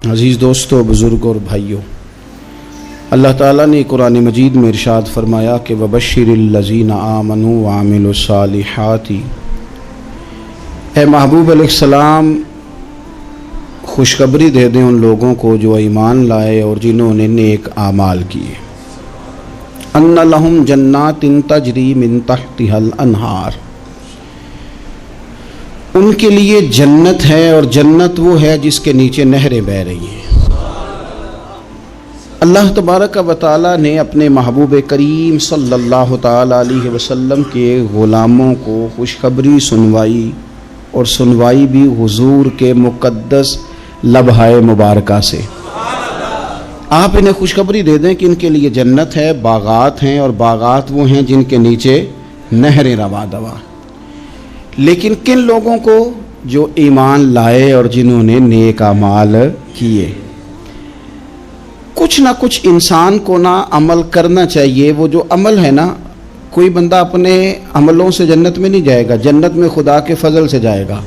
عزیز دوستو، بزرگوں اور بھائیوں، اللہ تعالیٰ نے قرآن مجید میں ارشاد فرمایا کہ وَبَشِّرِ الَّذِينَ آمَنُوا وَعَمِلُوا الصَّالِحَاتِ، اے محبوب علیہ السلام خوشخبری دے دیں ان لوگوں کو جو ایمان لائے اور جنہوں نے نیک اعمال کیے، اَنَّ لَهُمْ جَنَّاتٍ تَجْرِي مِن تَحْتِهَا الْأَنْهَارُ، ان کے لیے جنت ہے، اور جنت وہ ہے جس کے نیچے نہریں بہہ رہی ہیں۔ اللہ تبارک و تعالیٰ نے اپنے محبوب کریم صلی اللہ تعالیٰ علیہ وسلم کے غلاموں کو خوشخبری سنوائی، اور سنوائی بھی حضور کے مقدس لبھائے مبارکہ سے۔ آپ انہیں خوشخبری دے دیں کہ ان کے لیے جنت ہے، باغات ہیں، اور باغات وہ ہیں جن کے نیچے نہریں رواں دواں۔ لیکن کن لوگوں کو؟ جو ایمان لائے اور جنہوں نے نیک اعمال کیے۔ کچھ نہ کچھ انسان کو نہ عمل کرنا چاہیے۔ وہ جو عمل ہے نا، کوئی بندہ اپنے عملوں سے جنت میں نہیں جائے گا، جنت میں خدا کے فضل سے جائے گا۔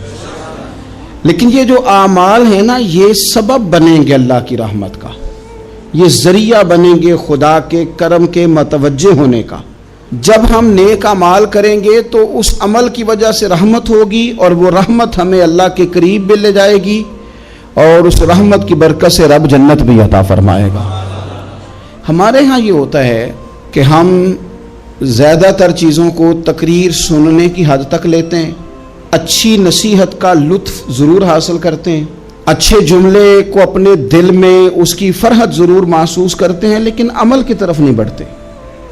لیکن یہ جو اعمال ہیں نا، یہ سبب بنیں گے اللہ کی رحمت کا، یہ ذریعہ بنیں گے خدا کے کرم کے متوجہ ہونے کا۔ جب ہم نیک اعمال کریں گے تو اس عمل کی وجہ سے رحمت ہوگی، اور وہ رحمت ہمیں اللہ کے قریب بھی لے جائے گی، اور اس رحمت کی برکت سے رب جنت بھی عطا فرمائے گا۔ ہمارے ہاں یہ ہوتا ہے کہ ہم زیادہ تر چیزوں کو تقریر سننے کی حد تک لیتے ہیں، اچھی نصیحت کا لطف ضرور حاصل کرتے ہیں، اچھے جملے کو اپنے دل میں اس کی فرحت ضرور محسوس کرتے ہیں، لیکن عمل کی طرف نہیں بڑھتے۔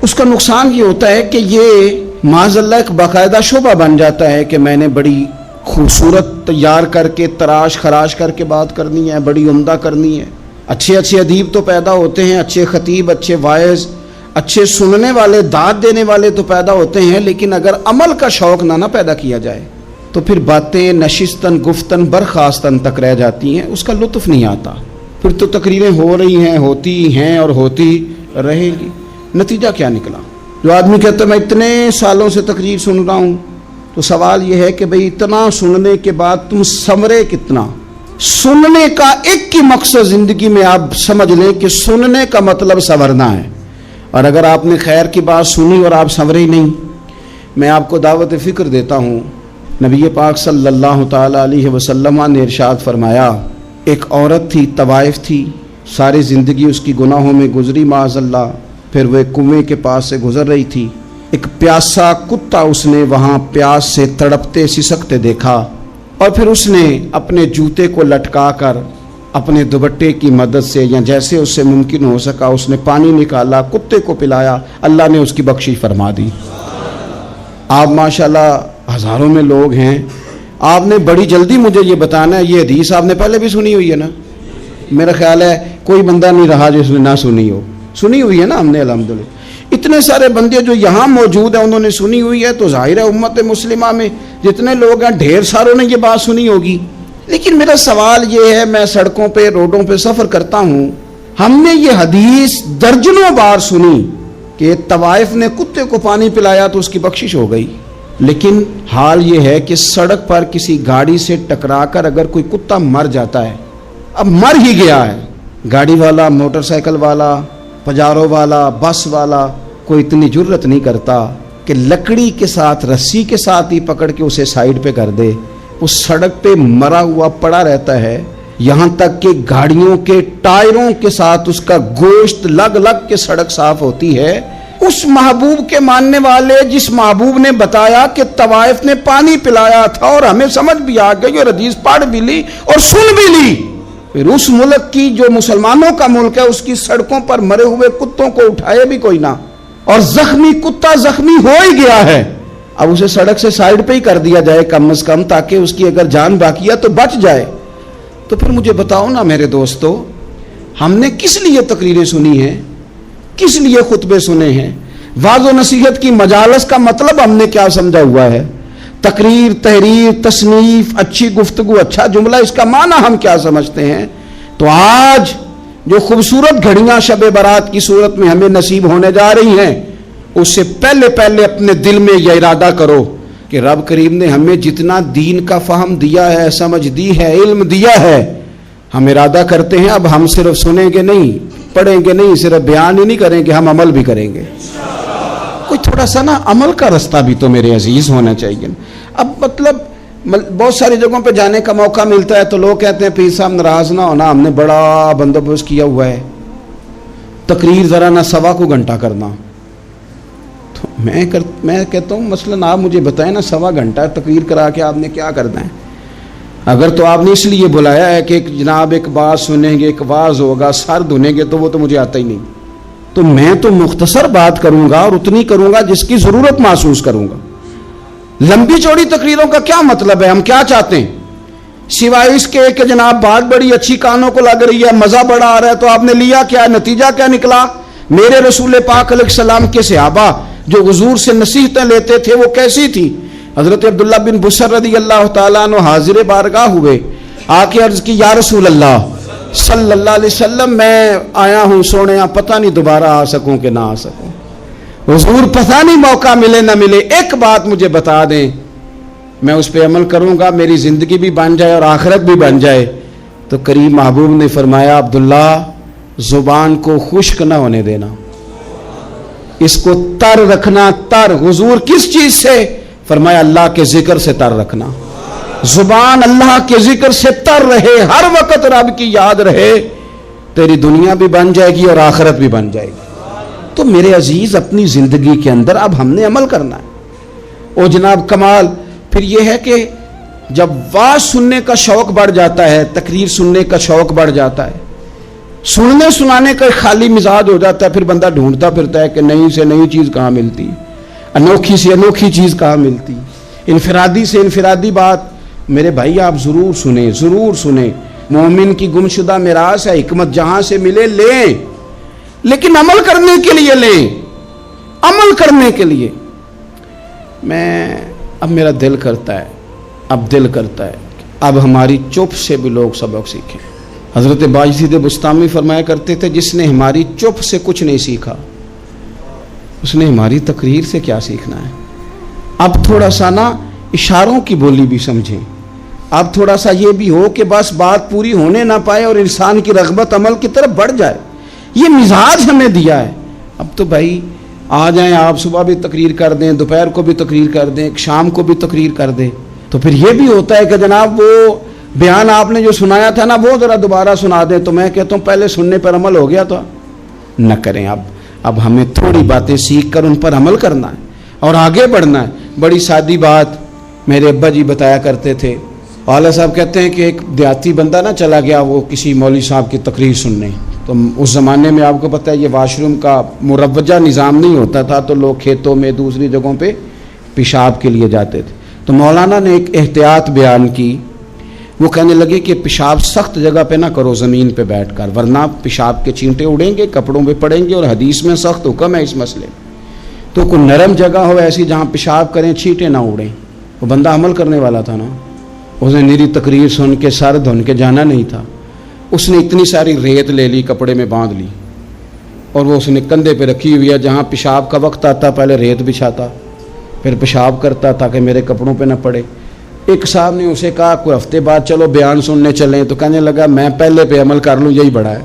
اس کا نقصان یہ ہوتا ہے کہ یہ معاذ اللہ ایک باقاعدہ شعبہ بن جاتا ہے کہ میں نے بڑی خوبصورت تیار کر کے تراش خراش کر کے بات کرنی ہے، بڑی عمدہ کرنی ہے۔ اچھے ادیب تو پیدا ہوتے ہیں، اچھے خطیب، اچھے واعظ، اچھے سننے والے، داد دینے والے تو پیدا ہوتے ہیں، لیکن اگر عمل کا شوق نہ پیدا کیا جائے تو پھر باتیں نشستن گفتن برخاستن تک رہ جاتی ہیں، اس کا لطف نہیں آتا۔ پھر تو تقریریں ہو رہی ہیں، ہوتی ہیں اور ہوتی رہے گی۔ نتیجہ کیا نکلا؟ جو آدمی کہتا ہے میں اتنے سالوں سے تقریر سن رہا ہوں، تو سوال یہ ہے کہ بھئی اتنا سننے کے بعد تم سنورے کتنا؟ سننے کا ایک ہی مقصد زندگی میں آپ سمجھ لیں کہ سننے کا مطلب سنورنا ہے، اور اگر آپ نے خیر کی بات سنی اور آپ سنورے ہی نہیں، میں آپ کو دعوت فکر دیتا ہوں۔ نبی پاک صلی اللہ تعالیٰ علیہ وسلم نے ارشاد فرمایا، ایک عورت تھی، طوائف تھی، ساری زندگی اس کی گناہوں میں گزری معاذ اللہ، پھر وہ ایک کنویں کے پاس سے گزر رہی تھی، ایک پیاسا کتا اس نے وہاں پیاس سے تڑپتے سسکتے دیکھا، اور پھر اس نے اپنے جوتے کو لٹکا کر اپنے دوپٹے کی مدد سے یا جیسے اس سے ممکن ہو سکا اس نے پانی نکالا، کتے کو پلایا، اللہ نے اس کی بخشش فرما دی۔ آپ ماشاءاللہ ہزاروں میں لوگ ہیں، آپ نے بڑی جلدی مجھے یہ بتانا ہے، یہ حدیث آپ نے پہلے بھی سنی ہوئی ہے نا؟ میرا خیال ہے کوئی بندہ نہیں رہا جس نے نہ سنی ہو۔ سنی ہوئی ہے نا ہم نے الحمدللہ۔ اتنے سارے بندے جو یہاں موجود ہیں انہوں نے سنی ہوئی ہے، تو ظاہر ہے امت مسلمہ میں جتنے لوگ ہیں ڈھیر ساروں نے یہ بات سنی ہوگی۔ لیکن میرا سوال یہ ہے، میں سڑکوں پہ روڈوں پہ سفر کرتا ہوں، ہم نے یہ حدیث درجنوں بار سنی کہ طوائف نے کتے کو پانی پلایا تو اس کی بخشش ہو گئی، لیکن حال یہ ہے کہ سڑک پر کسی گاڑی سے ٹکرا کر اگر کوئی کتا مر جاتا ہے، اب مر ہی گیا ہے، گاڑی والا، موٹر سائیکل والا، پجارو والا، بس والا کوئی اتنی جرت نہیں کرتا کہ لکڑی کے ساتھ، رسی کے ساتھ ہی پکڑ کے اسے سائیڈ پہ کر دے۔ وہ سڑک پہ مرا ہوا پڑا رہتا ہے، یہاں تک کہ گاڑیوں کے ٹائروں کے ساتھ اس کا گوشت لگ لگ کے سڑک صاف ہوتی ہے۔ اس محبوب کے ماننے والے جس محبوب نے بتایا کہ طوائف نے پانی پلایا تھا، اور ہمیں سمجھ بھی آ گئی اور حدیث پڑھ بھی لی اور سن بھی لی، پھر اس ملک کی جو مسلمانوں کا ملک ہے اس کی سڑکوں پر مرے ہوئے کتوں کو اٹھائے بھی کوئی نہ، اور زخمی کتا زخمی ہو ہی گیا ہے، اب اسے سڑک سے سائیڈ پہ ہی کر دیا جائے کم از کم، تاکہ اس کی اگر جان باقی ہے تو بچ جائے۔ تو پھر مجھے بتاؤ نا میرے دوستو، ہم نے کس لیے تقریریں سنی ہیں، کس لیے خطبے سنے ہیں؟ واعظ و نصیحت کی مجالس کا مطلب ہم نے کیا سمجھا ہوا ہے؟ تقریر، تحریر، تصنیف، اچھی گفتگو، اچھا جملہ، اس کا معنی ہم کیا سمجھتے ہیں؟ تو آج جو خوبصورت گھڑیاں شب برات کی صورت میں ہمیں نصیب ہونے جا رہی ہیں، اس سے پہلے اپنے دل میں یہ ارادہ کرو کہ رب کریم نے ہمیں جتنا دین کا فہم دیا ہے، سمجھ دی ہے، علم دیا ہے، ہم ارادہ کرتے ہیں اب ہم صرف سنیں گے نہیں، پڑھیں گے نہیں، صرف بیان ہی نہیں کریں گے، ہم عمل بھی کریں گے۔ کوئی تھوڑا سا نا عمل کا رستہ بھی تو میرے عزیز ہونا چاہیے۔ اب مطلب بہت ساری جگہوں پہ جانے کا موقع ملتا ہے تو لوگ کہتے ہیں پیر صاحب ناراض نہ ہونا، ہم نے بڑا بندوبست کیا ہوا ہے، تقریر ذرا نہ 1.25 گھنٹہ کرنا۔ تو میں کہتا ہوں مثلاً آپ مجھے بتائیں نا 1.25 گھنٹہ تقریر کرا کے آپ نے کیا کرنا ہے؟ اگر تو آپ نے اس لیے بلایا ہے کہ جناب ایک بات سنیں گے، ایک واز ہوگا، سر دھنیں گے، تو وہ تو مجھے آتا ہی نہیں، تو میں تو مختصر بات کروں گا اور اتنی کروں گا جس کی ضرورت محسوس کروں گا۔ لمبی چوڑی تقریروں کا کیا مطلب ہے؟ ہم کیا چاہتے ہیں سوائے اس کے کہ جناب بات بڑی اچھی کانوں کو لگ رہی ہے، مزہ بڑا آ رہا ہے، تو آپ نے لیا کیا؟ نتیجہ کیا نکلا؟ میرے رسول پاک علیہ السلام کے صحابہ جو حضور سے نصیحتیں لیتے تھے وہ کیسی تھی؟ حضرت عبداللہ بن بصر رضی اللہ تعالیٰ عنہ حاضر بارگاہ ہوئے، آ کے عرض کی یا رسول اللہ صلی اللہ علیہ وسلم، میں آیا ہوں سونے، پتہ نہیں دوبارہ آ سکوں کہ نہ آ سکوں، حضور پتہ نہیں موقع ملے نہ ملے، ایک بات مجھے بتا دیں، میں اس پہ عمل کروں گا، میری زندگی بھی بن جائے اور آخرت بھی بن جائے۔ تو کریم محبوب نے فرمایا عبداللہ زبان کو خشک نہ ہونے دینا، اس کو تر رکھنا۔ تر حضور کس چیز سے؟ فرمایا اللہ کے ذکر سے تر رکھنا، زبان اللہ کے ذکر سے تر رہے، ہر وقت رب کی یاد رہے، تیری دنیا بھی بن جائے گی اور آخرت بھی بن جائے گی۔ تو میرے عزیز اپنی زندگی کے اندر اب ہم نے عمل کرنا ہے۔ اور جناب کمال پھر یہ ہے کہ جب واز سننے کا شوق بڑھ جاتا ہے، تقریر سننے کا شوق بڑھ جاتا ہے، سننے سنانے کا خالی مزاج ہو جاتا ہے، پھر بندہ ڈھونڈتا پھرتا ہے کہ نئی سے نئی چیز کہاں ملتی، انوکھی سے انوکھی چیز کہاں ملتی، انفرادی سے انفرادی بات۔ میرے بھائی آپ ضرور سنیں، ضرور سنیں، مومن کی گمشدہ میراث ہے، حکمت جہاں سے ملے لیں، لیکن عمل کرنے کے لیے لیں، عمل کرنے کے لیے۔ اب میرا دل کرتا ہے اب ہماری چپ سے بھی لوگ سبق سیکھیں۔ حضرت باجید بستامی فرمایا کرتے تھے جس نے ہماری چپ سے کچھ نہیں سیکھا اس نے ہماری تقریر سے کیا سیکھنا ہے۔ اب تھوڑا سا نا اشاروں کی بولی بھی سمجھیں، اب تھوڑا سا یہ بھی ہو کہ بس بات پوری ہونے نہ پائے اور انسان کی رغبت عمل کی طرف بڑھ جائے، یہ مزاج ہمیں دیا ہے۔ اب تو بھائی آ جائیں آپ، صبح بھی تقریر کر دیں، دوپہر کو بھی تقریر کر دیں، شام کو بھی تقریر کر دیں، تو پھر یہ بھی ہوتا ہے کہ جناب وہ بیان آپ نے جو سنایا تھا نا وہ ذرا دوبارہ سنا دیں، تو میں کہتا ہوں پہلے سننے پر عمل ہو گیا تو نہ کریں۔ اب ہمیں تھوڑی باتیں سیکھ کر ان پر عمل کرنا ہے اور آگے بڑھنا ہے۔ بڑی سادی بات میرے ابا جی بتایا کرتے تھے، والا صاحب کہتے ہیں کہ ایک دیہاتی بندہ نا چلا گیا وہ کسی مولوی صاحب کی تقریر سننے، تو اس زمانے میں آپ کو پتہ ہے یہ واش روم کا مروجہ نظام نہیں ہوتا تھا، تو لوگ کھیتوں میں دوسری جگہوں پہ پیشاب کے لیے جاتے تھے۔ تو مولانا نے ایک احتیاط بیان کی، وہ کہنے لگے کہ پیشاب سخت جگہ پہ نہ کرو زمین پہ بیٹھ کر، ورنہ پیشاب کے چینٹے اڑیں گے، کپڑوں پہ پڑیں گے، اور حدیث میں سخت حکم ہے اس مسئلے میں۔ تو کوئی نرم جگہ ہو ایسی جہاں پیشاب کریں چینٹے نہ اڑیں۔ وہ بندہ عمل کرنے والا تھا نا، اس نے میری تقریر سن کے سر دھن کے جانا نہیں تھا، اس نے اتنی ساری ریت لے لی، کپڑے میں باندھ لی، اور وہ اس نے کندھے پہ رکھی ہوئی ہے، جہاں پیشاب کا وقت آتا پہلے ریت بچھاتا، پھر پیشاب کرتا تاکہ میرے کپڑوں پہ نہ پڑے۔ ایک صاحب نے اسے کہا کوئی ہفتے بعد چلو بیان سننے چلیں، تو کہنے لگا میں پہلے پہ عمل کر لوں یہی بڑا ہے،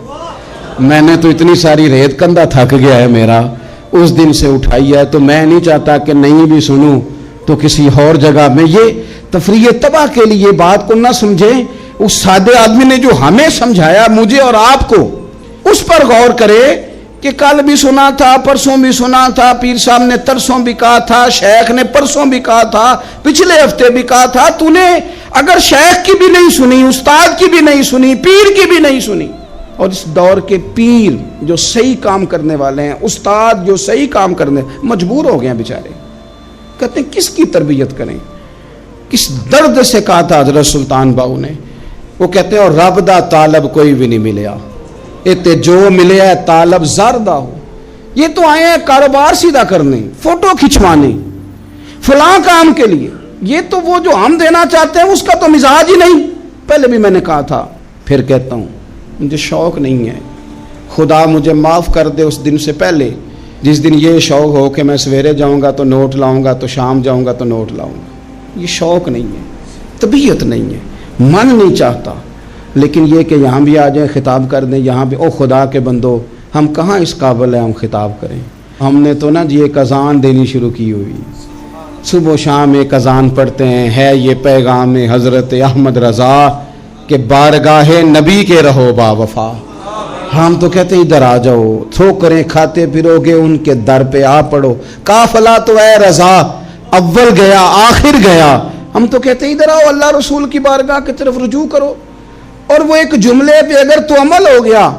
میں نے تو اتنی ساری ریت کندھا تھک گیا ہے میرا اس دن سے اٹھائی ہے، تو میں نہیں چاہتا کہ نہیں بھی سنوں تو کسی اور جگہ میں۔ یہ تفریح تباہ کے لیے بات کو نہ سمجھیں، اس سادے آدمی نے جو ہمیں سمجھایا مجھے اور آپ کو، اس پر غور کرے کہ کل بھی سنا تھا، پرسوں بھی سنا تھا، پیر صاحب نے ترسوں بھی کہا تھا، شیخ نے پرسوں بھی کہا تھا، پچھلے ہفتے بھی کہا تھا، تو نے اگر شیخ کی بھی نہیں سنی، استاد کی بھی نہیں سنی، پیر کی بھی نہیں سنی، اور اس دور کے پیر جو صحیح کام کرنے والے ہیں، استاد جو صحیح کام کرنے مجبور ہو گئے ہیں بیچارے، کہتے ہیں کس کی تربیت کریں، کس درد سے کہا تھا حضرت سلطان باؤ نے، وہ کہتے ہیں اور رب دا طالب کوئی بھی نہیں ملیا، تے جو ملے ہے طالب زردہ ہو۔ یہ تو آئے ہیں کاروبار سیدھا کرنے، فوٹو کھچوانے، فلاں کام کے لیے، یہ تو وہ جو ہم دینا چاہتے ہیں اس کا تو مزاج ہی نہیں۔ پہلے بھی میں نے کہا تھا، پھر کہتا ہوں مجھے شوق نہیں ہے، خدا مجھے معاف کر دے اس دن سے پہلے جس دن یہ شوق ہو کہ میں سویرے جاؤں گا تو نوٹ لاؤں گا، تو شام جاؤں گا تو نوٹ لاؤں گا۔ یہ شوق نہیں ہے، طبیعت نہیں ہے، من نہیں چاہتا، لیکن یہ کہ یہاں بھی آ جائیں خطاب کر دیں یہاں بھی، او خدا کے بندو ہم کہاں اس قابل ہیں ہم خطاب کریں؟ ہم نے تو نا جی ایک اذان دینی شروع کی ہوئی، صبح و شام ایک اذان پڑھتے ہیں، ہے یہ پیغام حضرت احمد رضا کہ بارگاہ نبی کے رہو با وفا۔ ہم تو کہتے ہیں ادھر آ جاؤ، ٹھوکریں کھاتے پھرو گے ان کے در پہ آ پڑو، قافلہ تو اے رضا اول گیا آخر گیا۔ ہم تو کہتے ہیں ادھر آؤ اللہ رسول کی بارگاہ کی طرف رجوع کرو۔ اور وہ ایک جملے پہ اگر تو عمل ہو گیا،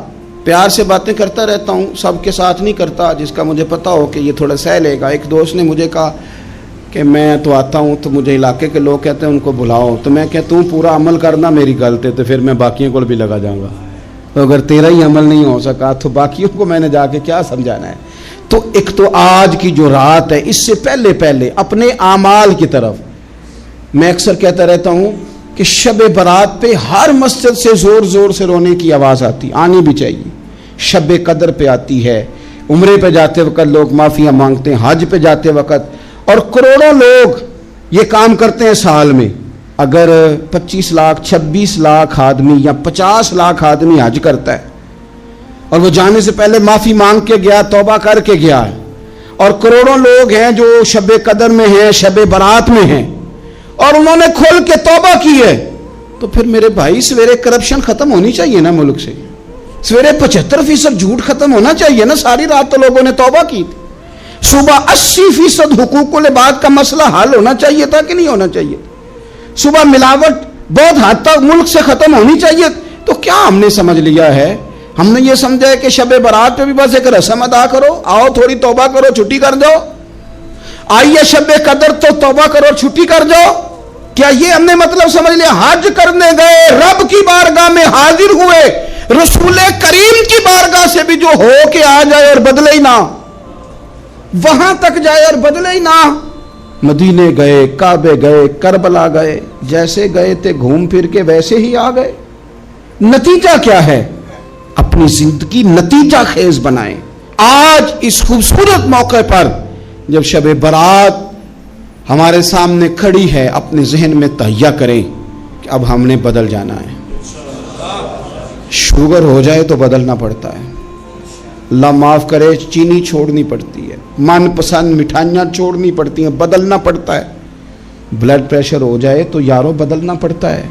پیار سے باتیں کرتا رہتا ہوں، سب کے ساتھ نہیں کرتا، جس کا مجھے پتا ہو کہ یہ تھوڑا سہ لے گا۔ ایک دوست نے مجھے کہا کہ میں تو آتا ہوں تو مجھے علاقے کے لوگ کہتے ہیں ان کو بلاؤ، تو میں کہتا ہوں پورا عمل کرنا میری غلط ہے تو پھر میں باقیوں کو بھی لگا جاؤں گا، تو اگر تیرا ہی عمل نہیں ہو سکا تو باقیوں کو میں نے جا کے کیا سمجھانا ہے؟ تو ایک تو آج کی جو رات ہے اس سے پہلے اپنے اعمال کی طرف میں اکثر کہتا رہتا ہوں کہ شب برات پہ ہر مسجد سے زور زور سے رونے کی آواز آتی، آنی بھی چاہیے۔ شب قدر پہ آتی ہے، عمرے پہ جاتے وقت لوگ معافیاں مانگتے ہیں، حج پہ جاتے وقت، اور کروڑوں لوگ یہ کام کرتے ہیں سال میں۔ اگر 25 لاکھ 26 لاکھ آدمی یا 50 لاکھ آدمی حج کرتا ہے اور وہ جانے سے پہلے معافی مانگ کے گیا، توبہ کر کے گیا ہے، اور کروڑوں لوگ ہیں جو شب قدر میں ہیں، شب برات میں ہیں، اور انہوں نے کھل کے توبہ کی ہے، تو پھر میرے بھائی سویرے کرپشن ختم ہونی چاہیے نا ملک سے، سویرے 75% جھوٹ ختم ہونا چاہیے نا۔ ساری رات تو لوگوں نے توبہ کی تھی، صبح 80% حقوق العباد کا مسئلہ حل ہونا چاہیے تھا کہ نہیں ہونا چاہیے؟ صبح ملاوٹ بہت حد تک ملک سے ختم ہونی چاہیے۔ تو کیا ہم نے سمجھ لیا ہے؟ ہم نے یہ سمجھا ہے کہ شب برات پہ بھی بس ایک رسم ادا کرو، آؤ تھوڑی توبہ کرو چھٹی کر جاؤ، آئیے شب قدر تو توبہ کرو چھٹی کر جاؤ۔ کیا یہ ہم نے مطلب سمجھ لیا؟ حج کرنے گئے، رب کی بارگاہ میں حاضر ہوئے، رسول کریم کی بارگاہ سے بھی جو ہو کے آ جائے اور بدلے ہی نہ، وہاں تک جائے اور بدلے ہی نہ۔ مدینے گئے، کعبے گئے، کربلا گئے، جیسے گئے تھے گھوم پھر کے ویسے ہی آ گئے۔ نتیجہ کیا ہے؟ اپنی زندگی نتیجہ خیز بنائیں۔ آج اس خوبصورت موقع پر جب شب برات ہمارے سامنے کھڑی ہے، اپنے ذہن میں تہیہ کریں کہ اب ہم نے بدل جانا ہے۔ شوگر ہو جائے تو بدلنا پڑتا ہے، اللہ معاف کرے، چینی چھوڑنی پڑتی ہے، من پسند مٹھائیاں چھوڑنی پڑتی ہیں، بدلنا پڑتا ہے۔ بلڈ پریشر ہو جائے تو یارو بدلنا پڑتا ہے۔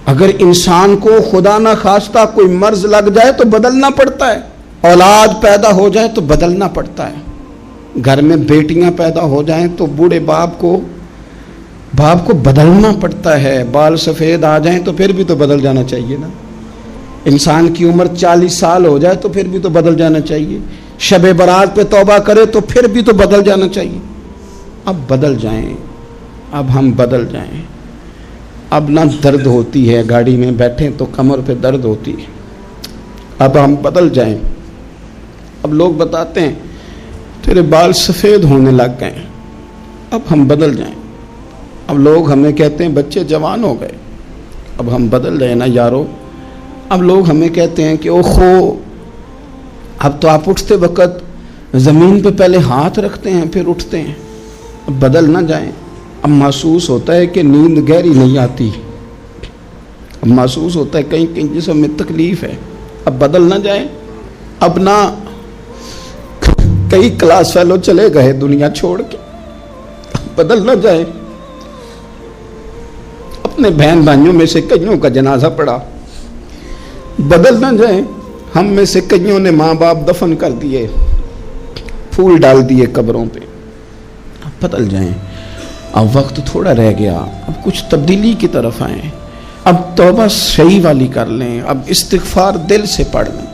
اگر انسان کو خدا نہ خواستہ کوئی مرض لگ جائے تو بدلنا پڑتا ہے۔ اولاد پیدا ہو جائے تو بدلنا پڑتا ہے۔ گھر میں بیٹیاں پیدا ہو جائیں تو بوڑھے باپ کو بدلنا پڑتا ہے۔ بال سفید آ جائیں تو پھر بھی تو بدل جانا چاہیے نا۔ انسان کی عمر 40 سال ہو جائے تو پھر بھی تو بدل جانا چاہیے۔ شب برات پہ توبہ کرے تو پھر بھی تو بدل جانا چاہیے۔ اب بدل جائیں، اب ہم بدل جائیں۔ اب نہ درد ہوتی ہے، گاڑی میں بیٹھیں تو کمر پہ درد ہوتی ہے، اب ہم بدل جائیں۔ اب لوگ بتاتے ہیں تیرے بال سفید ہونے لگ گئے، اب ہم بدل جائیں۔ اب لوگ ہمیں کہتے ہیں بچے جوان ہو گئے، اب ہم بدل جائیں نا یارو۔ اب لوگ ہمیں کہتے ہیں کہ اوخو اب تو آپ اٹھتے وقت زمین پہ پہلے ہاتھ رکھتے ہیں پھر اٹھتے ہیں، اب بدل نہ جائیں۔ اب محسوس ہوتا ہے کہ نیند گہری نہیں آتی، اب محسوس ہوتا ہے کہیں کہیں جسم میں تکلیف ہے، اب بدل نہ جائیں۔ اب نہ کئی کلاس فیلو چلے گئے دنیا چھوڑ کے، بدل نہ جائیں۔ اپنے بہن بھائیوں میں سے کئیوں کا جنازہ پڑا، بدل نہ جائیں۔ ہم میں سے کئیوں نے ماں باپ دفن کر دیے، پھول ڈال دیے قبروں پہ، اب بدل جائیں۔ اب وقت تھوڑا رہ گیا، اب کچھ تبدیلی کی طرف آئیں، اب توبہ صحیح والی کر لیں، اب استغفار دل سے پڑھ لیں،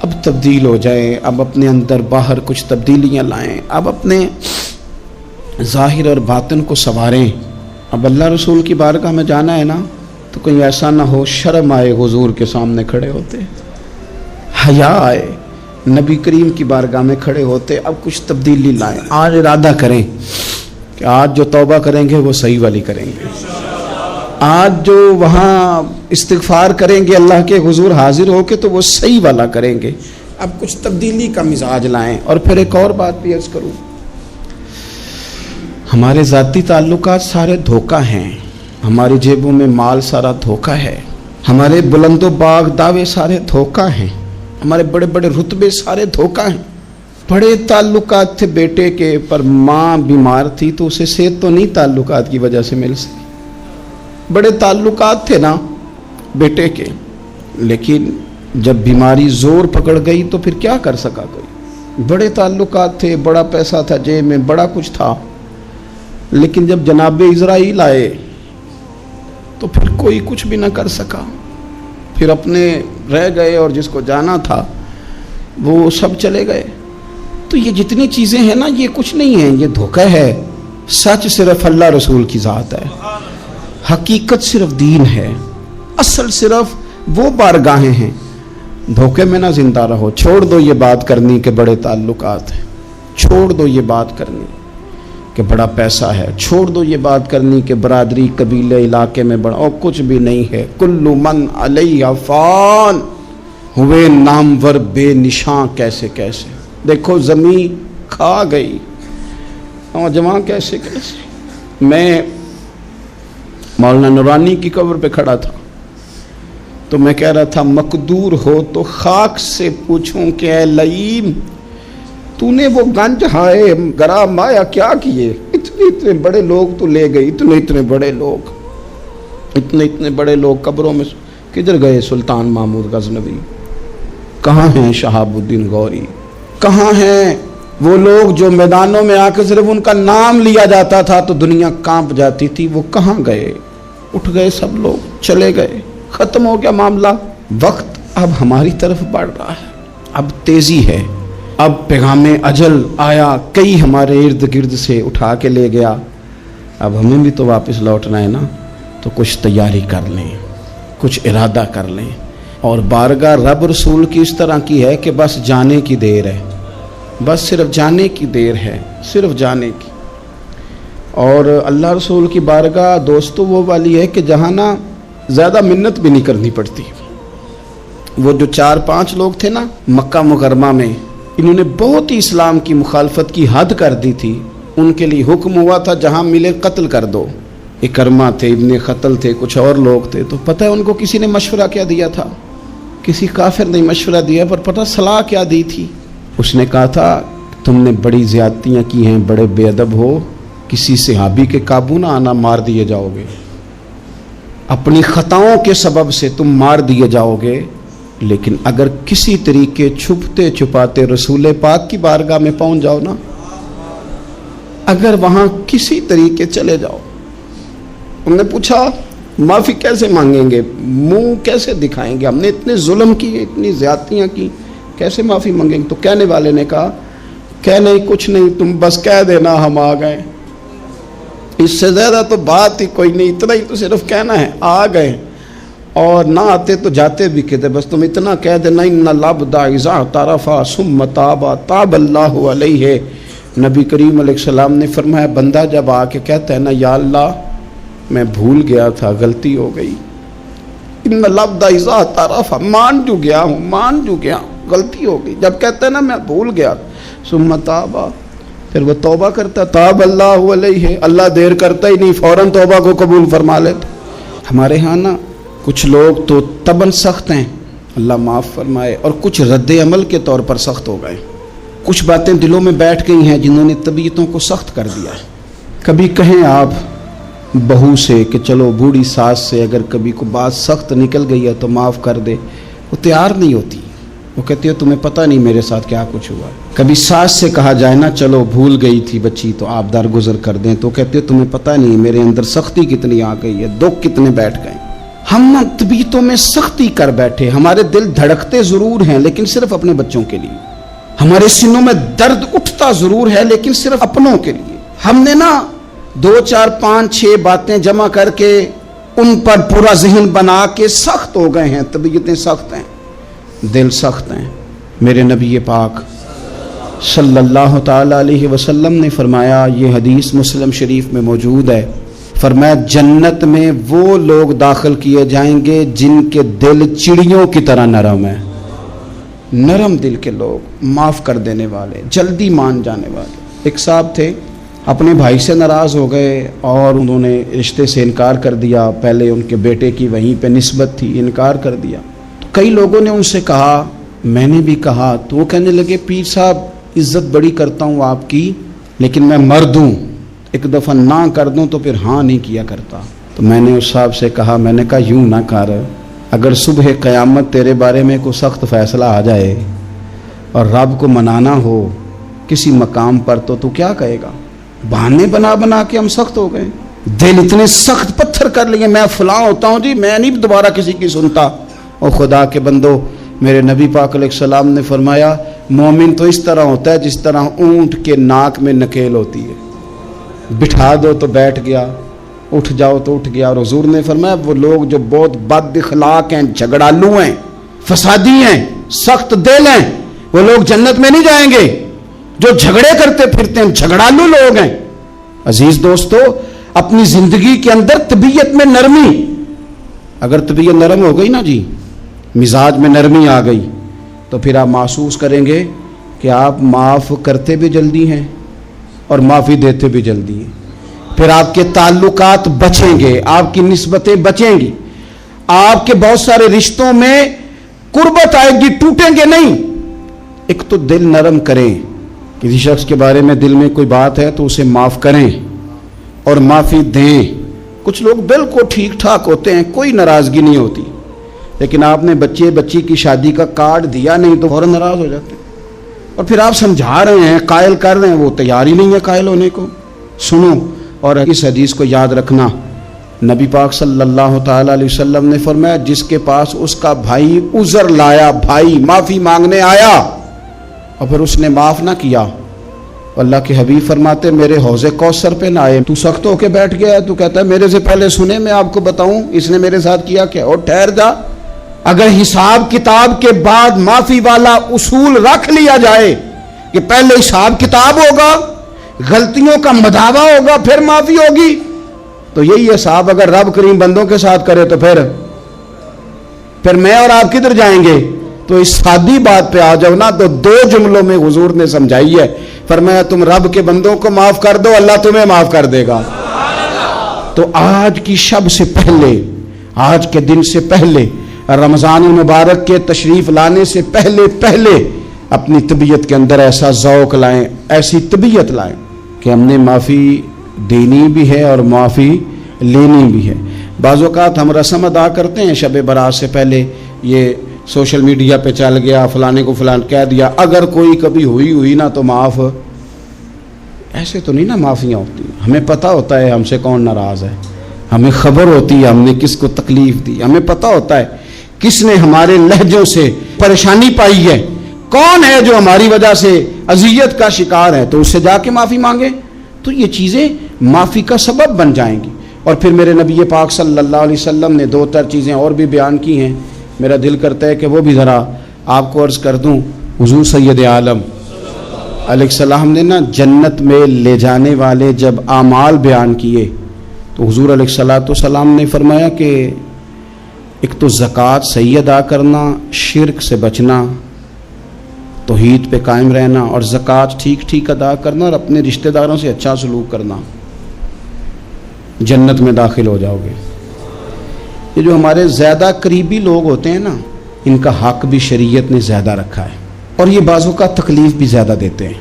اب تبدیل ہو جائیں، اب اپنے اندر باہر کچھ تبدیلیاں لائیں، اب اپنے ظاہر اور باطن کو سنواریں۔ اب اللہ رسول کی بارگاہ میں جانا ہے نا تو کوئی ایسا نہ ہو شرم آئے حضور کے سامنے کھڑے ہوتے، حیا آئے نبی کریم کی بارگاہ میں کھڑے ہوتے۔ اب کچھ تبدیلی لائیں، آج ارادہ کریں کہ آج جو توبہ کریں گے وہ صحیح والی کریں گے، آج جو وہاں استغفار کریں گے اللہ کے حضور حاضر ہو کے تو وہ صحیح والا کریں گے۔ اب کچھ تبدیلی کا مزاج لائیں۔ اور پھر ایک اور بات بھی عرض کروں، ہمارے ذاتی تعلقات سارے دھوکہ ہیں، ہماری جیبوں میں مال سارا دھوکہ ہے، ہمارے بلند و باغ دعوے سارے دھوکہ ہیں، ہمارے بڑے بڑے رتبے سارے دھوکہ ہیں۔ بڑے تعلقات تھے بیٹے کے، پر ماں بیمار تھی تو اسے صحت تو نہیں تعلقات کی وجہ سے مل سکی۔ بڑے تعلقات تھے نا بیٹے کے، لیکن جب بیماری زور پکڑ گئی تو پھر کیا کر سکا کوئی؟ بڑے تعلقات تھے، بڑا پیسہ تھا جیب میں، بڑا کچھ تھا، لیکن جب جناب اسرائیل آئے تو پھر کوئی کچھ بھی نہ کر سکا، پھر اپنے رہ گئے، اور جس کو جانا تھا وہ سب چلے گئے۔ تو یہ جتنی چیزیں ہیں نا، یہ کچھ نہیں ہیں، یہ دھوکہ ہے۔ سچ صرف اللہ رسول کی ذات ہے، حقیقت صرف دین ہے، اصل صرف وہ بارگاہیں ہیں۔ دھوکے میں نہ زندہ رہو، چھوڑ دو یہ بات کرنی کہ بڑے تعلقات ہیں، چھوڑ دو یہ بات کرنی کہ بڑا پیسہ ہے، چھوڑ دو یہ بات کرنی کہ برادری قبیلے علاقے میں بڑا، اور کچھ بھی نہیں ہے۔ کل من علیہ فان، ہوئے نامور بے نشاں کیسے کیسے۔ دیکھو زمین کھا گئی، نوجوان کیسے کیسے۔ میں مولانا نورانی کی قبر پہ کھڑا تھا تو میں کہہ رہا تھا مقدور ہو تو خاک سے پوچھوں کہ اے لئیم تو نے وہ گنج ہائے گرا مایا کیا کیے؟ اتنے بڑے لوگ تو لے گئی، اتنے بڑے لوگ قبروں میں کدھر گئے؟ سلطان محمود غزنوی کہاں ہیں؟ شہاب الدین غوری کہاں ہیں؟ وہ لوگ جو میدانوں میں آ کے صرف ان کا نام لیا جاتا تھا تو دنیا کانپ جاتی تھی، وہ کہاں گئے؟ اٹھ گئے سب لوگ، چلے گئے، ختم ہو گیا معاملہ۔ وقت اب ہماری طرف بڑھ رہا ہے، اب تیزی ہے، اب پیغام اجل آیا، کئی ہمارے ارد گرد سے اٹھا کے لے گیا، اب ہمیں بھی تو واپس لوٹنا ہے نا، تو کچھ تیاری کر لیں، کچھ ارادہ کر لیں۔ اور بارگاہ رب رسول کی اس طرح کی ہے کہ بس جانے کی دیر ہے، بس صرف جانے کی دیر ہے، صرف جانے کی۔ اور اللہ رسول کی بارگاہ دوستو وہ والی ہے کہ جہاں نا زیادہ منت بھی نہیں کرنی پڑتی۔ وہ جو 4-5 لوگ تھے نا مکہ مکرمہ میں، انہوں نے بہت ہی اسلام کی مخالفت کی حد کر دی تھی، ان کے لیے حکم ہوا تھا جہاں ملے قتل کر دو۔ اکرمہ تھے، ابن قتل تھے، کچھ اور لوگ تھے، تو پتہ ہے ان کو کسی نے مشورہ کیا دیا تھا؟ کسی کافر نے مشورہ دیا، پر پتہ صلاح کیا دی تھی؟ اس نے کہا تھا تم نے بڑی زیادتیاں کی ہیں، بڑے بے ادب ہو، کسی صحابی کے قابو نہ آنا، مار دیے جاؤ گے، اپنی خطاؤں کے سبب سے تم مار دیے جاؤ گے، لیکن اگر کسی طریقے چھپتے چھپاتے رسول پاک کی بارگاہ میں پہنچ جاؤ نا، اگر وہاں کسی طریقے چلے جاؤ۔ انہوں نے پوچھا معافی کیسے مانگیں گے، منہ کیسے دکھائیں گے، ہم نے اتنے ظلم کیے، اتنی زیادتیاں کی، کیسے معافی مانگیں گے؟ تو کہنے والے نے کہا کہ نہیں کچھ نہیں، تم بس کہہ دینا ہم آ گئے، اس سے زیادہ تو بات ہی کوئی نہیں، اتنا ہی تو صرف کہنا ہے، آ گئے، اور نہ آتے تو جاتے بھی کہتے، بس تم اتنا کہہ دینا ان العبد اذا اعترف ثم تاب تاب اللہ علیہ۔ نبی کریم علیہ السلام نے فرمایا بندہ جب آ کے کہتا ہے نا یا اللہ میں بھول گیا تھا، غلطی ہو گئی، ان العبد اذا اعترف، مان جو گیا ہوں، غلطی ہو گئی، جب کہتا ہے نا میں بھول گیا، ثم تاب، پھر وہ توبہ کرتا، تاب اللہ علیہ، اللہ دیر کرتا ہی نہیں، فوراً توبہ کو قبول فرما لیتا۔ ہمارے ہاں نا کچھ لوگ تو تباً سخت ہیں، اللہ معاف فرمائے، اور کچھ رد عمل کے طور پر سخت ہو گئے، کچھ باتیں دلوں میں بیٹھ گئی ہیں جنہوں نے طبیعتوں کو سخت کر دیا ہے۔ کبھی کہیں آپ بہو سے کہ چلو بوڑھی ساس سے اگر کبھی کوئی بات سخت نکل گئی ہے تو معاف کر دے، وہ تیار نہیں ہوتی، وہ کہتی ہے تمہیں پتہ نہیں میرے ساتھ کیا کچھ ہوا۔ کبھی ساس سے کہا جائے نا چلو بھول گئی تھی بچی تو آپ درگزر کر دیں، تو کہتے ہے تمہیں پتہ نہیں میرے اندر سختی کتنی آ گئی ہے، دکھ کتنے بیٹھ گئے۔ ہم نا طبیعتوں میں سختی کر بیٹھے، ہمارے دل دھڑکتے ضرور ہیں لیکن صرف اپنے بچوں کے لیے، ہمارے سینوں میں درد اٹھتا ضرور ہے لیکن صرف اپنوں کے لیے۔ ہم نے نا 2 4 5 6 باتیں جمع کر کے ان پر پورا ذہن بنا کے سخت ہو گئے ہیں، طبیعتیں سخت ہیں، دل سخت ہیں۔ میرے نبی پاک صلی اللہ تعالی علیہ وسلم نے فرمایا، یہ حدیث مسلم شریف میں موجود ہے، فرمایا جنت میں وہ لوگ داخل کیے جائیں گے جن کے دل چڑیوں کی طرح نرم ہیں، نرم دل کے لوگ، معاف کر دینے والے، جلدی مان جانے والے۔ ایک صاحب تھے اپنے بھائی سے ناراض ہو گئے اور انہوں نے رشتے سے انکار کر دیا. پہلے ان کے بیٹے کی وہیں پہ نسبت تھی, انکار کر دیا. تو کئی لوگوں نے ان سے کہا, میں نے بھی کہا, تو وہ کہنے لگے پیر صاحب عزت بڑی کرتا ہوں آپ کی, لیکن میں مرد ہوں, ایک دفعہ نہ کر دوں تو پھر ہاں نہیں کیا کرتا. تو میں نے اس صاحب سے کہا, میں نے کہا یوں نہ کر, اگر صبح قیامت تیرے بارے میں کوئی سخت فیصلہ آ جائے اور رب کو منانا ہو کسی مقام پر تو کیا کہے گا؟ بہانے بنا بنا کے ہم سخت ہو گئے, دل اتنے سخت پتھر کر لیے, میں فلاں ہوتا ہوں جی, میں نہیں دوبارہ کسی کی سنتا. اور خدا کے بندو, میرے نبی پاک علیہ السلام نے فرمایا مومن تو اس طرح ہوتا ہے جس طرح اونٹ کے ناک میں نکیل ہوتی ہے, بٹھا دو تو بیٹھ گیا, اٹھ جاؤ تو اٹھ گیا. اور حضور نے فرمایا وہ لوگ جو بہت بد اخلاق ہیں, جھگڑالو ہیں, فسادی ہیں, سخت دل ہیں, وہ لوگ جنت میں نہیں جائیں گے. جو جھگڑے کرتے پھرتے ہیں جھگڑالو لوگ ہیں. عزیز دوستو, اپنی زندگی کے اندر طبیعت میں نرمی, اگر طبیعت نرم ہو گئی نا جی, مزاج میں نرمی آ گئی, تو پھر آپ محسوس کریں گے کہ آپ معاف کرتے بھی جلدی ہیں اور معافی دیتے بھی جلدی ہیں. پھر آپ کے تعلقات بچیں گے, آپ کی نسبتیں بچیں گی, آپ کے بہت سارے رشتوں میں قربت آئے گی, ٹوٹیں گے نہیں. ایک تو دل نرم کریں, کسی شخص کے بارے میں دل میں کوئی بات ہے تو اسے معاف کریں اور معافی دیں. کچھ لوگ بالکل ٹھیک ٹھاک ہوتے ہیں, کوئی ناراضگی نہیں ہوتی, لیکن آپ نے بچی کی شادی کا کارڈ دیا نہیں تو فوراً ناراض ہو جاتے ہیں. اور پھر آپ سمجھا رہے ہیں, قائل کر رہے ہیں, وہ تیار ہی نہیں ہے قائل ہونے کو. سنو, اور اس حدیث کو یاد رکھنا, نبی پاک صلی اللہ تعالی علیہ وسلم نے فرمایا جس کے پاس اس کا بھائی عذر لایا, بھائی معافی مانگنے آیا اور پھر اس نے معاف نہ کیا, اللہ کے حبیب فرماتے میرے حوض کوثر پہ نہ آئے. تو سخت ہو کے بیٹھ گیا ہے, تو کہتا ہے میرے سے پہلے سنے, میں آپ کو بتاؤں اس نے میرے ساتھ کیا کیا. اور ٹھہر جا, اگر حساب کتاب کے بعد معافی والا اصول رکھ لیا جائے کہ پہلے حساب کتاب ہوگا, غلطیوں کا مداوع ہوگا, پھر معافی ہوگی, تو یہی حساب اگر رب کریم بندوں کے ساتھ کرے تو پھر میں اور آپ کدھر جائیں گے. تو اس سادی بات پہ آ جاؤ نا, تو 2 جملوں میں حضور نے سمجھائی ہے. فرمایا تم رب کے بندوں کو معاف کر دو, اللہ تمہیں معاف کر دے گا. تو آج کی شب سے پہلے, آج کے دن سے پہلے, رمضان المبارک کے تشریف لانے سے پہلے اپنی طبیعت کے اندر ایسا ذوق لائیں, ایسی طبیعت لائیں کہ ہم نے معافی دینی بھی ہے اور معافی لینی بھی ہے. بعض اوقات ہم رسم ادا کرتے ہیں شب برات سے پہلے, یہ سوشل میڈیا پہ چل گیا, فلانے کو فلان کہہ دیا, اگر کوئی کبھی ہوئی نا تو معاف. ایسے تو نہیں نا معافیاں ہوتی. ہمیں پتہ ہوتا ہے ہم سے کون ناراض ہے, ہمیں خبر ہوتی ہے ہم نے کس کو تکلیف دی, ہمیں پتہ ہوتا ہے کس نے ہمارے لہجوں سے پریشانی پائی ہے, کون ہے جو ہماری وجہ سے اذیت کا شکار ہے, تو اس سے جا کے معافی مانگے. تو یہ چیزیں معافی کا سبب بن جائیں گی. اور پھر میرے نبی پاک صلی اللہ علیہ وسلم نے 2-4 چیزیں اور بھی بیان کی ہیں, میرا دل کرتا ہے کہ وہ بھی ذرا آپ کو عرض کر دوں. حضور سید عالم علیہ السلام نے نا جنت میں لے جانے والے جب اعمال بیان کیے تو حضور علیہ السلام نے فرمایا کہ ایک تو زکوٰۃ صحیح ادا کرنا, شرک سے بچنا, توحید پہ قائم رہنا, اور زکوٰۃ ٹھیک ادا کرنا, اور اپنے رشتہ داروں سے اچھا سلوک کرنا, جنت میں داخل ہو جاؤ گے. یہ جو ہمارے زیادہ قریبی لوگ ہوتے ہیں نا, ان کا حق بھی شریعت نے زیادہ رکھا ہے, اور یہ بعضوں کا تکلیف بھی زیادہ دیتے ہیں.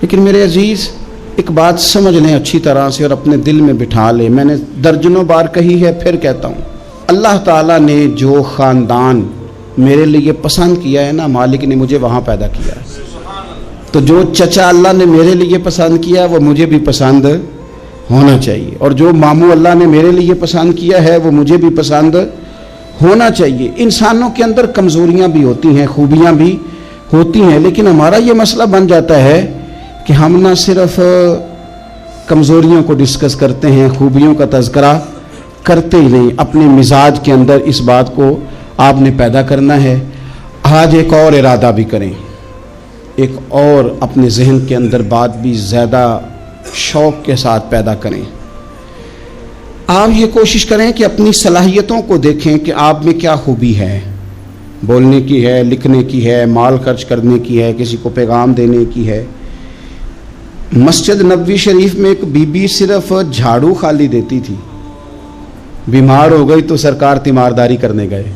لیکن میرے عزیز ایک بات سمجھ لیں اچھی طرح سے اور اپنے دل میں بٹھا لیں, میں نے درجنوں بار کہی ہے, پھر کہتا ہوں, اللہ تعالیٰ نے جو خاندان میرے لیے پسند کیا ہے نا, مالک نے مجھے وہاں پیدا کیا ہے. تو جو چچا اللہ نے میرے لیے پسند کیا وہ مجھے بھی پسند ہونا چاہیے, اور جو ماموں اللہ نے میرے لیے پسند کیا ہے وہ مجھے بھی پسند ہونا چاہیے. انسانوں کے اندر کمزوریاں بھی ہوتی ہیں, خوبیاں بھی ہوتی ہیں, لیکن ہمارا یہ مسئلہ بن جاتا ہے کہ ہم نہ صرف کمزوریوں کو ڈسکس کرتے ہیں, خوبیوں کا تذکرہ کرتے ہی نہیں. اپنے مزاج کے اندر اس بات کو آپ نے پیدا کرنا ہے. آج ایک اور ارادہ بھی کریں, ایک اور اپنے ذہن کے اندر بات بھی زیادہ شوق کے ساتھ پیدا کریں. آپ یہ کوشش کریں کہ اپنی صلاحیتوں کو دیکھیں کہ آپ میں کیا خوبی ہے, بولنے کی ہے, لکھنے کی ہے, مال خرچ کرنے کی ہے, کسی کو پیغام دینے کی ہے. مسجد نبوی شریف میں ایک بی بی صرف جھاڑو خالی دیتی تھی، بیمار ہو گئی تو سرکار تیمارداری کرنے گئے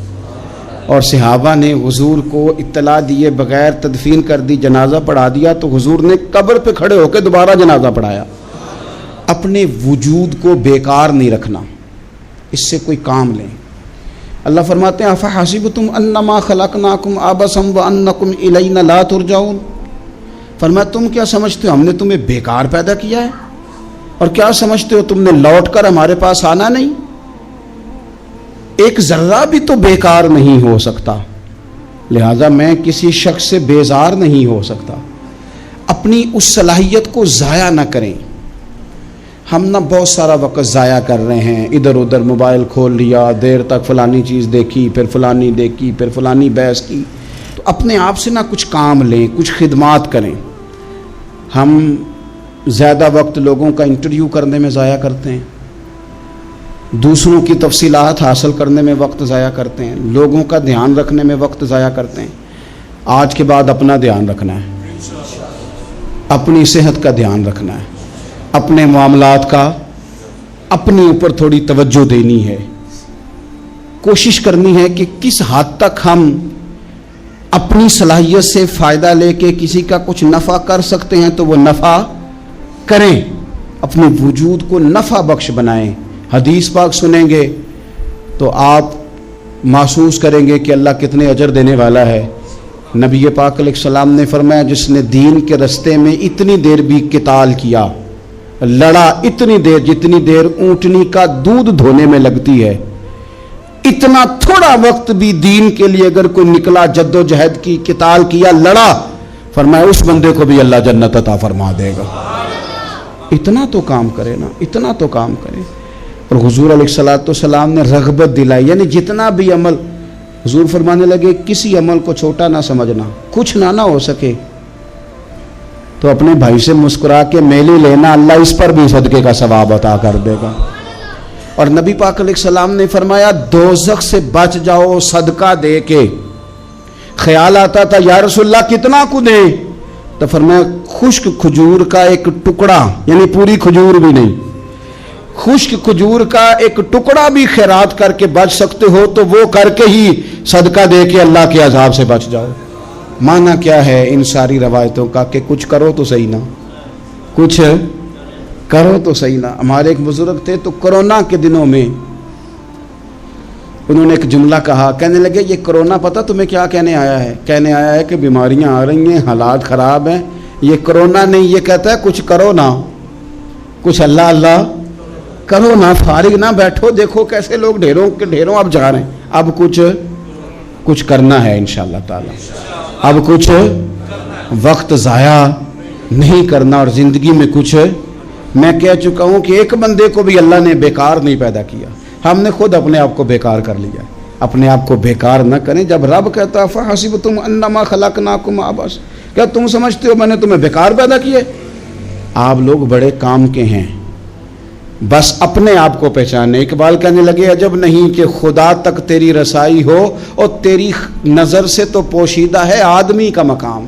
اور صحابہ نے حضور کو اطلاع دیے بغیر تدفین کر دی، جنازہ پڑھا دیا، تو حضور نے قبر پہ کھڑے ہو کے دوبارہ جنازہ پڑھایا۔ اپنے وجود کو بیکار نہیں رکھنا، اس سے کوئی کام لیں۔ اللہ فرماتے ہیں افحسبتم انما خلقناکم عبثا وانکم الینا لا ترجعون، فرمایا تم کیا سمجھتے ہو ہم نے تمہیں بیکار پیدا کیا ہے، اور کیا سمجھتے ہو تم نے لوٹ کر ہمارے پاس آنا نہیں؟ ایک ذرہ بھی تو بیکار نہیں ہو سکتا، لہذا میں کسی شخص سے بیزار نہیں ہو سکتا۔ اپنی اس صلاحیت کو ضائع نہ کریں۔ ہم نہ بہت سارا وقت ضائع کر رہے ہیں، ادھر ادھر موبائل کھول لیا، دیر تک فلانی چیز دیکھی، پھر فلانی دیکھی، پھر فلانی بحث کی۔ تو اپنے آپ سے نہ کچھ کام لیں، کچھ خدمات کریں۔ ہم زیادہ وقت لوگوں کا انٹرویو کرنے میں ضائع کرتے ہیں، دوسروں کی تفصیلات حاصل کرنے میں وقت ضائع کرتے ہیں، لوگوں کا دھیان رکھنے میں وقت ضائع کرتے ہیں۔ آج کے بعد اپنا دھیان رکھنا ہے، اپنی صحت کا دھیان رکھنا ہے، اپنے معاملات کا اپنے اوپر تھوڑی توجہ دینی ہے، کوشش کرنی ہے کہ کس حد تک ہم اپنی صلاحیت سے فائدہ لے کے کسی کا کچھ نفع کر سکتے ہیں تو وہ نفع کریں، اپنے وجود کو نفع بخش بنائیں۔ حدیث پاک سنیں گے تو آپ محسوس کریں گے کہ اللہ کتنے اجر دینے والا ہے۔ نبی پاک علیہ السلام نے فرمایا جس نے دین کے رستے میں اتنی دیر بھی قتال کیا، لڑا اتنی دیر جتنی دیر اونٹنی کا دودھ دھونے میں لگتی ہے، اتنا تھوڑا وقت بھی دین کے لیے اگر کوئی نکلا، جد و جہد کی، قتال کیا، لڑا، فرمایا اس بندے کو بھی اللہ جنت عطا فرما دے گا۔ اتنا تو کام کرے نا، اتنا تو کام کرے۔ اور حضور علیہ السلام نے رغبت دلائی، یعنی جتنا بھی عمل، حضور فرمانے لگے کسی عمل کو چھوٹا نہ سمجھنا، کچھ نہ ہو سکے تو اپنے بھائی سے مسکرا کے میلی لینا، اللہ اس پر بھی صدقے کا ثواب عطا کر دے گا۔ اور نبی پاک علیہ السلام نے فرمایا دوزخ سے بچ جاؤ صدقہ دے کے۔ خیال آتا تھا یا رسول اللہ کتنا کو دیں؟ تو فرمایا خشک کھجور کا ایک ٹکڑا، یعنی پوری کھجور بھی نہیں، خشک کھجور کا ایک ٹکڑا بھی خیرات کر کے بچ سکتے ہو تو وہ کر کے ہی صدقہ دے کے اللہ کے عذاب سے بچ جاؤ۔ معنی کیا ہے ان ساری روایتوں کا کہ کچھ کرو تو صحیح نا، کچھ کرو تو صحیح نا۔ ہمارے ایک بزرگ تھے تو کرونا کے دنوں میں انہوں نے ایک جملہ کہا، کہنے لگے یہ کرونا پتہ تمہیں کیا کہنے آیا ہے؟ کہنے آیا ہے کہ بیماریاں آ رہی ہیں، حالات خراب ہیں، یہ کرونا نہیں، یہ کہتا ہے کچھ کرو نا، کچھ اللہ اللہ کرو نا، فارغ نہ بیٹھو، دیکھو کیسے لوگ ڈھیروں کے ڈھیروں اب جا رہے ہیں، اب کچھ کرنا ہے انشاءاللہ تعالی، اب کچھ وقت ضائع نہیں کرنا، اور زندگی میں کچھ، میں کہہ چکا ہوں کہ ایک بندے کو بھی اللہ نے بیکار نہیں پیدا کیا، ہم نے خود اپنے آپ کو بیکار کر لیا۔ اپنے آپ کو بیکار نہ کریں۔ جب رب کہتا فحسبتم انما خلقناکم عبث، کیا تم سمجھتے ہو میں نے تمہیں بیکار پیدا کیا؟ آپ لوگ بڑے کام کے ہیں، بس اپنے آپ کو پہچانے۔ اقبال کہنے لگے عجب نہیں کہ خدا تک تیری رسائی ہو اور تیری نظر سے تو پوشیدہ ہے آدمی کا مقام،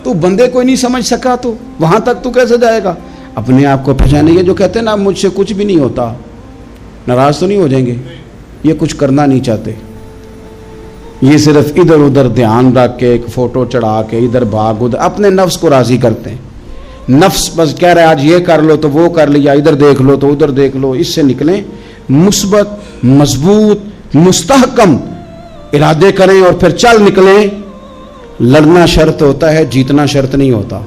تو بندے کوئی نہیں سمجھ سکا تو وہاں تک تو کیسے جائے گا؟ اپنے آپ کو پہچانے۔ یہ جو کہتے ہیں نا مجھ سے کچھ بھی نہیں ہوتا، ناراض تو نہیں ہو جائیں گے؟ یہ کچھ کرنا نہیں چاہتے، یہ صرف ادھر ادھر دھیان رکھ کے ایک فوٹو چڑھا کے ادھر بھاگ ادھر اپنے نفس کو راضی کرتے ہیں۔ نفس بس کہہ رہا ہے آج یہ کر لو تو وہ کر لیا، ادھر دیکھ لو تو ادھر دیکھ لو۔ اس سے نکلیں، مثبت، مضبوط، مستحکم ارادے کریں اور پھر چل نکلیں۔ لڑنا شرط ہوتا ہے، جیتنا شرط نہیں ہوتا۔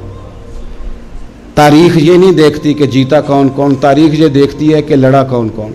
تاریخ یہ نہیں دیکھتی کہ جیتا کون کون، تاریخ یہ دیکھتی ہے کہ لڑا کون کون۔